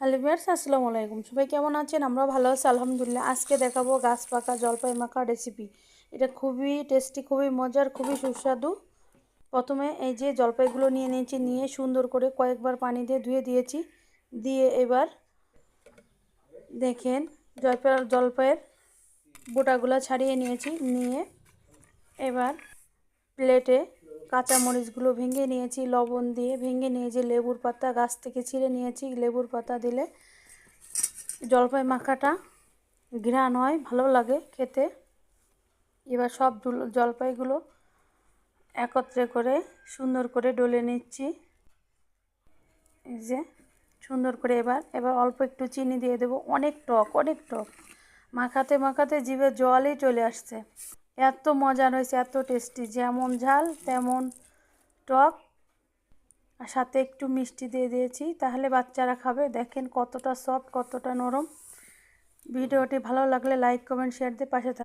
Hello viewers, আসসালামু আলাইকুম। সবাই কেমন আছেন? আমরা ভালো আছি আলহামদুলিল্লাহ। আজকে দেখাবো গাছ পাকা জলপাই মাখা রেসিপি। এটা খুবই টেস্টি, খুবই মজার, খুবই সুস্বাদু। প্রথমে এই যে জলপাইগুলো নিয়ে নিয়েছি, নিয়ে সুন্দর করে কয়েকবার পানি দিয়ে ধুয়ে দিয়েছি। দিয়ে এবার দেখেন জলপাইয়ের বোটাগুলো ছাড়িয়ে নিয়েছি। নিয়ে এবার প্লেটে কাঁচা মরিচগুলো ভেঙে নিয়েছি, লবণ দিয়ে ভেঙে নিয়েছি, লেবুর পাতা গাছ থেকে ছিঁড়ে নিয়েছি। লেবুর পাতা দিলে জলপাই মাখাটা ঘ্রাণ হয়, ভালো লাগে খেতে। এবার সব জলপাইগুলো একত্রে করে সুন্দর করে ডলে নিচ্ছি। এই যে সুন্দর করে এবার অল্প একটু চিনি দিয়ে দেবো। অনেক টক, অনেক টক। মাখাতে মাখাতে জিভে জলই চলে আসছে। এত মজার হয়েছে, এত টেস্টি। যেমন ঝাল তেমন টক, আর সাথে একটু মিষ্টি দিয়ে দিয়েছি, তাহলে বাচ্চারা খাবে। দেখেন কতটা সফট, কতটা নরম। ভিডিওটি ভালো লাগলে লাইক, কমেন্ট, শেয়ার দিয়ে পাশে থাকুন।